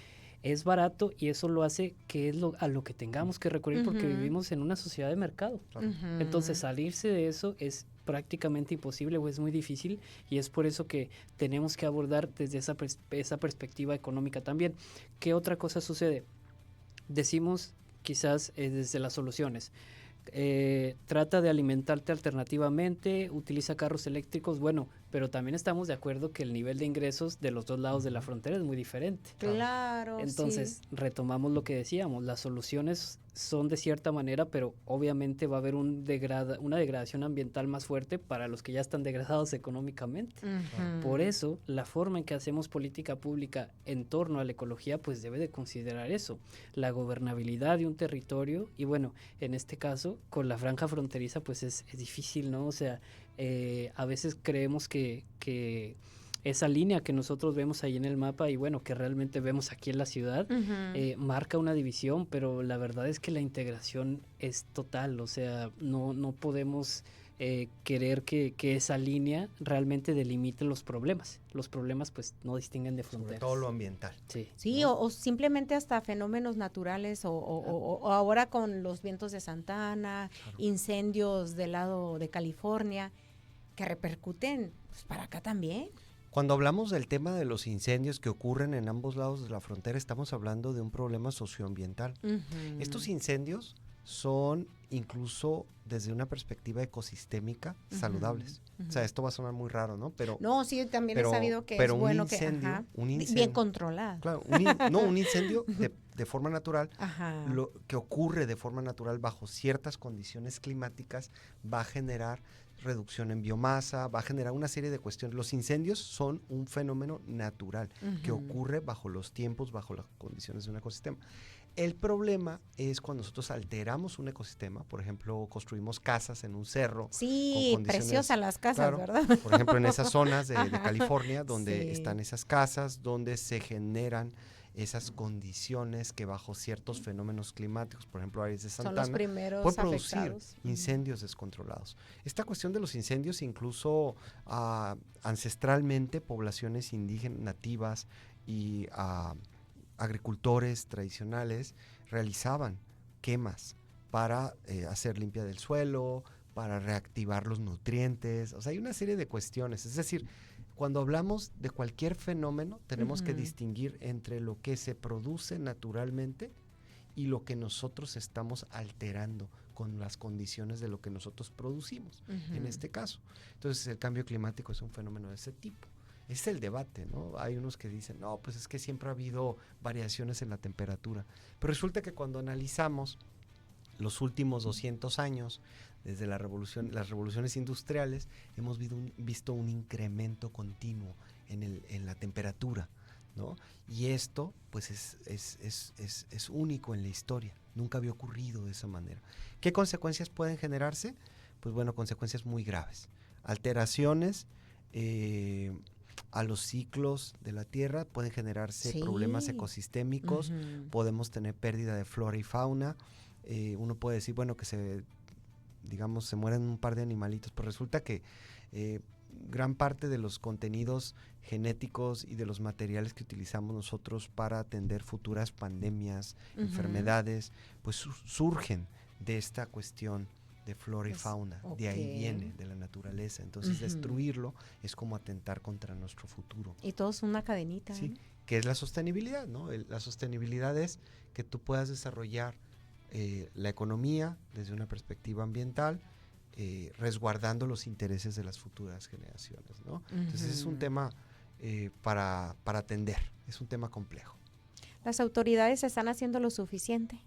es barato y eso lo hace que es a lo que tengamos que recurrir porque vivimos en una sociedad de mercado. Entonces, salirse de eso es prácticamente imposible o es muy difícil y es por eso que tenemos que abordar desde esa perspectiva económica también. ¿Qué otra cosa sucede? Decimos quizás desde las soluciones. Trata de alimentarte alternativamente, utiliza carros eléctricos, bueno, pero también estamos de acuerdo que el nivel de ingresos de los dos lados de la frontera es muy diferente. Claro. Entonces, retomamos lo que decíamos, las soluciones son de cierta manera, pero obviamente va a haber una degradación ambiental más fuerte para los que ya están degradados económicamente. Por eso, la forma en que hacemos política pública en torno a la ecología, pues debe de considerar eso, la gobernabilidad de un territorio y bueno, en este caso, con la franja fronteriza, pues es difícil, ¿no? O sea, a veces creemos que esa línea que nosotros vemos ahí en el mapa y bueno, que realmente vemos aquí en la ciudad, marca una división, pero la verdad es que la integración es total, o sea, no podemos querer que esa línea realmente delimite los problemas. Los problemas pues no distinguen de fronteras. Sobre todo lo ambiental. Sí, ¿no? o simplemente hasta fenómenos naturales o ahora con los vientos de Santa Ana, incendios del lado de California, que repercuten pues, para acá también. Cuando hablamos del tema de los incendios que ocurren en ambos lados de la frontera, estamos hablando de un problema socioambiental. Estos incendios son incluso desde una perspectiva ecosistémica saludables. O sea, esto va a sonar muy raro, ¿no? Pero no, sí, también he sabido que es bueno un incendio bien controlado. Claro, un incendio de forma natural, lo que ocurre de forma natural bajo ciertas condiciones climáticas va a generar reducción en biomasa, va a generar una serie de cuestiones. Los incendios son un fenómeno natural que ocurre bajo los tiempos, bajo las condiciones de un ecosistema. El problema es cuando nosotros alteramos un ecosistema, por ejemplo, construimos casas en un cerro. Sí, preciosas las casas, claro, ¿verdad? Por ejemplo, en esas zonas de California, donde están esas casas, donde se generan esas condiciones que bajo ciertos fenómenos climáticos, por ejemplo, áreas de Santa Ana, puede producir incendios descontrolados. Esta cuestión de los incendios, incluso ancestralmente, poblaciones indígenas, nativas y agricultores tradicionales realizaban quemas para hacer limpia del suelo, para reactivar los nutrientes. O sea, hay una serie de cuestiones. Es decir, cuando hablamos de cualquier fenómeno, tenemos que distinguir entre lo que se produce naturalmente y lo que nosotros estamos alterando con las condiciones de lo que nosotros producimos, en este caso. Entonces, el cambio climático es un fenómeno de ese tipo. Es el debate, ¿no? Hay unos que dicen, no, pues es que siempre ha habido variaciones en la temperatura. Pero resulta que cuando analizamos los últimos 200 años, desde las revoluciones industriales, hemos visto un incremento continuo en la temperatura, ¿no? Y esto, pues, es único en la historia. Nunca había ocurrido de esa manera. ¿Qué consecuencias pueden generarse? Pues, bueno, consecuencias muy graves. Alteraciones a los ciclos de la Tierra, pueden generarse problemas ecosistémicos, podemos tener pérdida de flora y fauna. Uno puede decir, bueno, que se mueren un par de animalitos, pero resulta que gran parte de los contenidos genéticos y de los materiales que utilizamos nosotros para atender futuras pandemias, enfermedades, pues surgen de esta cuestión de flora y fauna, de ahí viene, de la naturaleza. Entonces destruirlo es como atentar contra nuestro futuro. Y todo es una cadenita. Sí, que es la sostenibilidad, ¿no? La sostenibilidad es que tú puedas desarrollar la economía desde una perspectiva ambiental, resguardando los intereses de las futuras generaciones, ¿no? Entonces es un tema para atender, es un tema complejo. ¿Las autoridades están haciendo lo suficiente?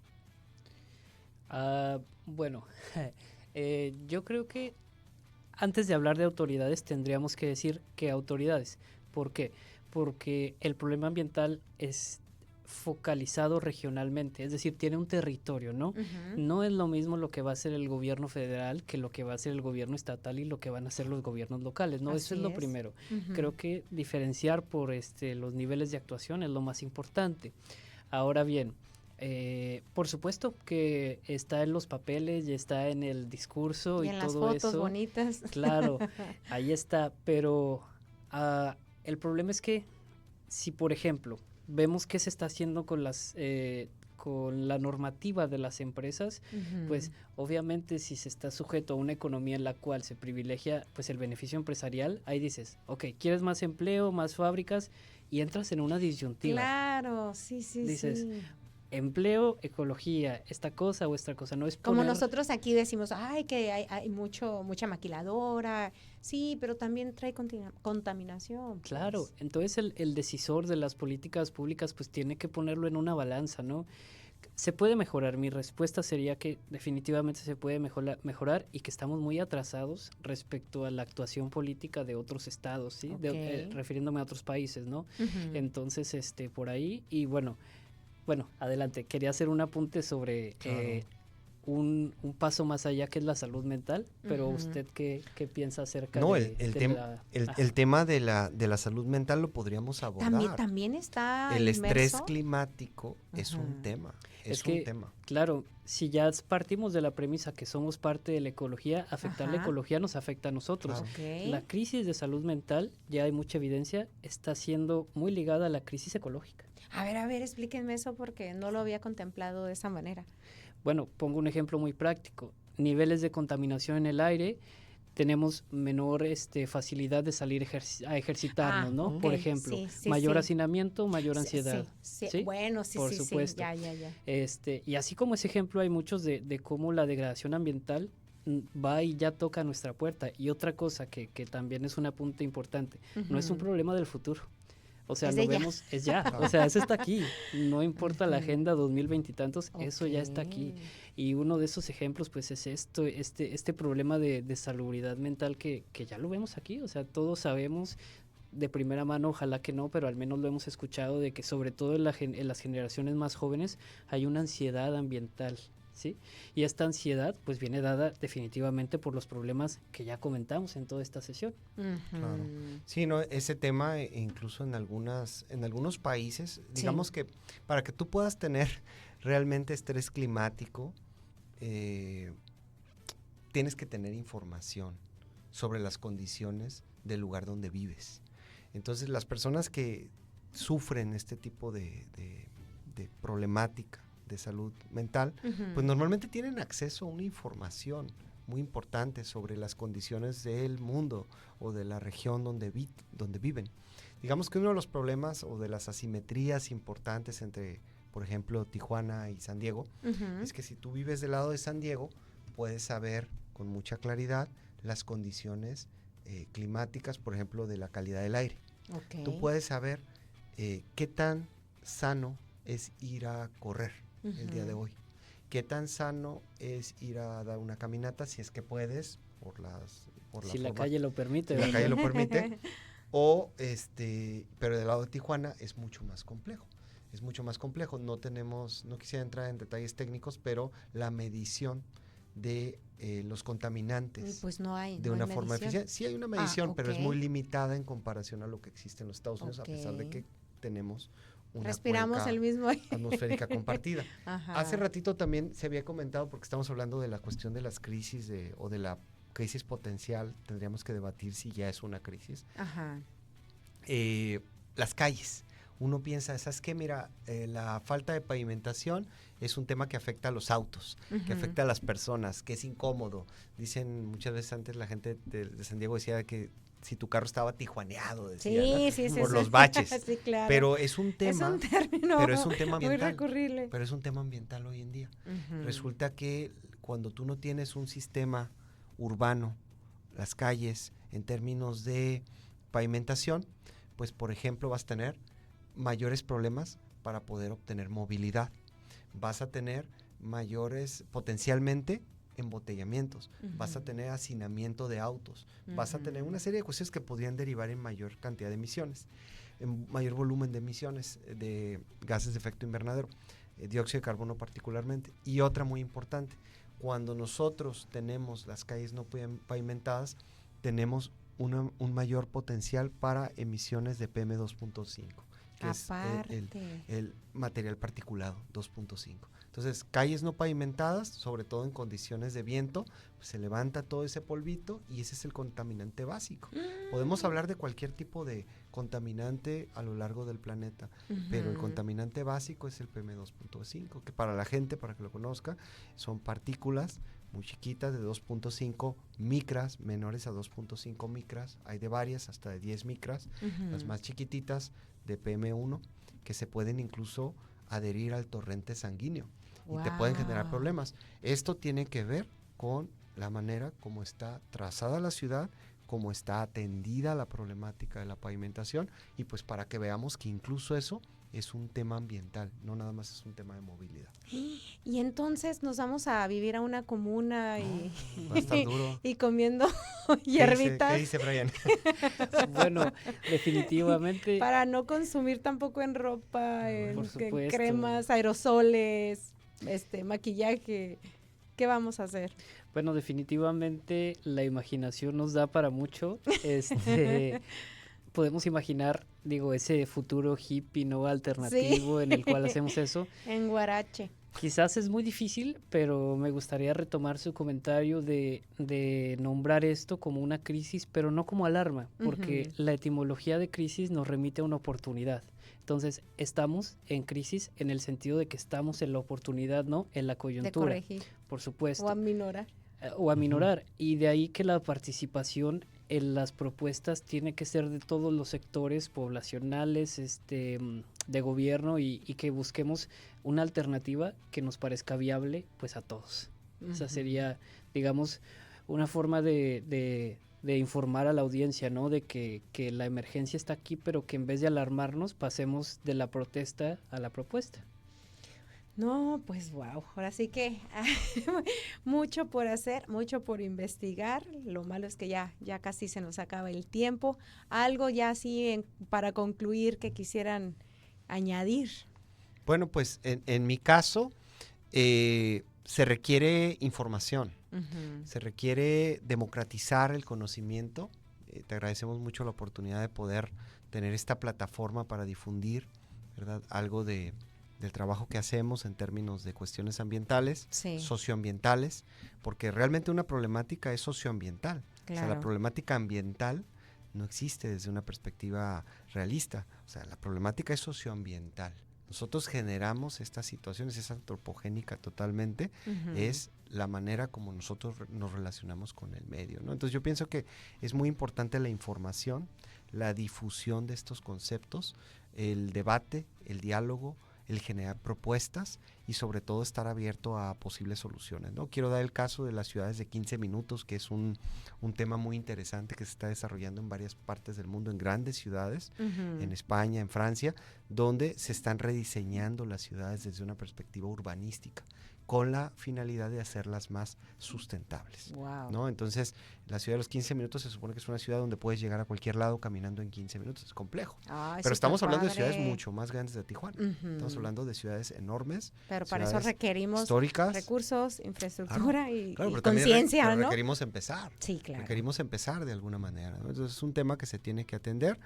Bueno, yo creo que antes de hablar de autoridades tendríamos que decir qué autoridades. ¿Por qué? Porque el problema ambiental es focalizado regionalmente, es decir, tiene un territorio, ¿no? No es lo mismo lo que va a hacer el gobierno federal que lo que va a hacer el gobierno estatal y lo que van a hacer los gobiernos locales, ¿no? Eso es lo primero. Creo que diferenciar por los niveles de actuación es lo más importante. Ahora bien, por supuesto que está en los papeles y está en el discurso y todo eso. En las fotos bonitas. Claro, ahí está, pero el problema es que si, por ejemplo, vemos qué se está haciendo con con la normativa de las empresas, pues obviamente si se está sujeto a una economía en la cual se privilegia pues el beneficio empresarial, ahí dices, ok, ¿quieres más empleo, más fábricas? Y entras en una disyuntiva. Claro, sí. Dices, empleo, ecología, esta cosa o esta cosa, no es como nosotros aquí decimos, ay, que hay mucha maquiladora, sí, pero también trae contaminación. Pues. Claro, entonces el decisor de las políticas públicas pues tiene que ponerlo en una balanza, ¿no? Se puede mejorar, mi respuesta sería que definitivamente se puede mejorar y que estamos muy atrasados respecto a la actuación política de otros estados, ¿sí? Okay. Refiriéndome a otros países, ¿no? Entonces, por ahí, y bueno, adelante. Quería hacer un apunte sobre un paso más allá que es la salud mental, pero ¿usted qué piensa acerca el tema de la salud mental lo podríamos abordar. También está el inmerso. Estrés climático es un tema. Es un tema. Claro, si ya partimos de la premisa que somos parte de la ecología, afectar la ecología nos afecta a nosotros. Claro. Okay. La crisis de salud mental, ya hay mucha evidencia, está siendo muy ligada a la crisis ecológica. A ver, explíquenme eso porque no lo había contemplado de esa manera. Bueno, pongo un ejemplo muy práctico. Niveles de contaminación en el aire, tenemos menor facilidad de salir a ejercitarnos, ¿no? Okay. Por ejemplo, mayor hacinamiento, mayor ansiedad. Sí. Bueno, Por supuesto. Ya. Y así como ese ejemplo hay muchos de cómo la degradación ambiental va y ya toca a nuestra puerta. Y otra cosa que también es un apunte importante, no es un problema del futuro. O sea, lo vemos, es ya, o sea, eso está aquí, no importa la agenda 2020 y tantos, eso ya está aquí. Y uno de esos ejemplos, pues, es este problema de salubridad mental que ya lo vemos aquí, o sea, todos sabemos de primera mano, ojalá que no, pero al menos lo hemos escuchado, de que sobre todo en las generaciones más jóvenes hay una ansiedad ambiental, ¿sí? Y esta ansiedad pues viene dada definitivamente por los problemas que ya comentamos en toda esta sesión. Claro. Sí, no, ese tema incluso en algunos países, digamos que para que tú puedas tener realmente estrés climático, tienes que tener información sobre las condiciones del lugar donde vives. Entonces las personas que sufren este tipo de problemática de salud mental, pues normalmente tienen acceso a una información muy importante sobre las condiciones del mundo o de la región donde viven. Digamos que uno de los problemas o de las asimetrías importantes entre, por ejemplo, Tijuana y San Diego, es que si tú vives del lado de San Diego, puedes saber con mucha claridad las condiciones climáticas, por ejemplo, de la calidad del aire. Okay. Tú puedes saber qué tan sano es ir a correr el día de hoy. ¿Qué tan sano es ir a dar una caminata si es que puedes si la calle lo permite? Si la calle lo permite. O pero del lado de Tijuana es mucho más complejo. Es mucho más complejo. No quisiera entrar en detalles técnicos, pero la medición de los contaminantes pues no hay una forma eficiente. Sí hay una medición, pero es muy okay. limitada en comparación a lo que existe en los Estados Unidos, okay. A pesar de que tenemos una respiramos el mismo atmosférica compartida. Ajá. Hace ratito también se había comentado, porque estamos hablando de la cuestión de las crisis o de la crisis potencial, tendríamos que debatir si ya es una crisis. Ajá. Las calles. Uno piensa, ¿sabes qué? Mira, la falta de pavimentación es un tema que afecta a los autos, que afecta a las personas, que es incómodo. Dicen muchas veces antes la gente de San Diego decía que si tu carro estaba tijuaneado, decía, sí, por los baches. Sí, claro. Pero es un tema, es un término pero es un tema ambiental, muy recurrible. Pero es un tema ambiental hoy en día. Resulta que cuando tú no tienes un sistema urbano, las calles, en términos de pavimentación, pues por ejemplo vas a tener mayores problemas para poder obtener movilidad. Vas a tener potencialmente embotellamientos, vas a tener hacinamiento de autos, vas a tener una serie de cuestiones que podrían derivar en mayor cantidad de emisiones, en mayor volumen de emisiones de gases de efecto invernadero, dióxido de carbono particularmente. Y otra muy importante, cuando nosotros tenemos las calles no pavimentadas, tenemos un mayor potencial para emisiones de PM2.5, que es el material particulado 2.5. Entonces, calles no pavimentadas, sobre todo en condiciones de viento, pues se levanta todo ese polvito y ese es el contaminante básico. Podemos hablar de cualquier tipo de contaminante a lo largo del planeta, pero el contaminante básico es el PM2.5, que para la gente, para que lo conozca, son partículas muy chiquitas de 2.5 micras, menores a 2.5 micras, hay de varias hasta de 10 micras, las más chiquititas de PM1, que se pueden incluso adherir al torrente sanguíneo y te pueden generar problemas. Esto tiene que ver con la manera como está trazada la ciudad, cómo está atendida la problemática de la pavimentación, y pues para que veamos que incluso eso es un tema ambiental, no nada más es un tema de movilidad. Y entonces nos vamos a vivir a una comuna va a estar duro. Y comiendo hierbitas. ¿Qué dice Brian? Bueno, definitivamente. Para no consumir tampoco en ropa, en cremas, aerosoles, maquillaje. ¿Qué vamos a hacer? Bueno, definitivamente la imaginación nos da para mucho. Podemos imaginar, ese futuro hippie, ¿no? Alternativo, en el cual hacemos eso. En Guarache. Quizás es muy difícil, pero me gustaría retomar su comentario de nombrar esto como una crisis, pero no como alarma, porque la etimología de crisis nos remite a una oportunidad. Entonces, estamos en crisis en el sentido de que estamos en la oportunidad, ¿no? En la coyuntura. De corregir. Por supuesto. O aminorar. Y de ahí que la participación en las propuestas tiene que ser de todos los sectores poblacionales, de gobierno, y que busquemos una alternativa que nos parezca viable pues a todos. Esa sería, digamos, una forma de informar a la audiencia, ¿no? De que la emergencia está aquí, pero que en vez de alarmarnos pasemos de la protesta a la propuesta. No, pues wow, ahora sí que mucho por hacer, mucho por investigar. Lo malo es que ya casi se nos acaba el tiempo. Algo ya así para concluir que quisieran añadir. Bueno, pues en mi caso se requiere información, se requiere democratizar el conocimiento. Te agradecemos mucho la oportunidad de poder tener esta plataforma para difundir, ¿verdad? Algo del trabajo que hacemos en términos de cuestiones ambientales, socioambientales, porque realmente una problemática es socioambiental. Claro. O sea, la problemática ambiental no existe desde una perspectiva realista. O sea, la problemática es socioambiental. Nosotros generamos estas situaciones, es antropogénica totalmente, es la manera como nosotros nos relacionamos con el medio, ¿no? Entonces yo pienso que es muy importante la información, la difusión de estos conceptos, el debate, el diálogo, el generar propuestas y sobre todo estar abierto a posibles soluciones, ¿no? Quiero dar el caso de las ciudades de 15 minutos, que es un tema muy interesante que se está desarrollando en varias partes del mundo, en grandes ciudades, en España, en Francia, donde se están rediseñando las ciudades desde una perspectiva urbanística, con la finalidad de hacerlas más sustentables, ¿no? Entonces, la ciudad de los 15 minutos se supone que es una ciudad donde puedes llegar a cualquier lado caminando en 15 minutos, es complejo. Pero estamos hablando de ciudades mucho más grandes de Tijuana, estamos hablando de ciudades enormes. Pero para eso requerimos históricas, recursos, infraestructura y pero conciencia, ¿no? Requerimos empezar. Sí, claro. Requerimos empezar de alguna manera, ¿no? Entonces es un tema que se tiene que atender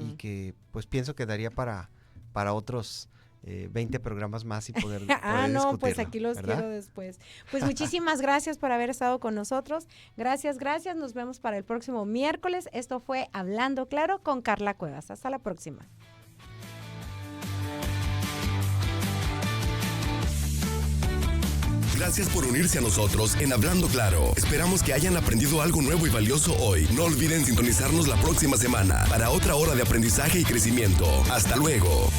y que pues pienso que daría para otros 20 programas más y poder discutirlo, pues aquí los quiero después. Pues muchísimas gracias por haber estado con nosotros. Gracias. Nos vemos para el próximo miércoles. Esto fue Hablando Claro con Carla Cuevas. Hasta la próxima. Gracias por unirse a nosotros en Hablando Claro. Esperamos que hayan aprendido algo nuevo y valioso hoy. No olviden sintonizarnos la próxima semana para otra hora de aprendizaje y crecimiento. Hasta luego.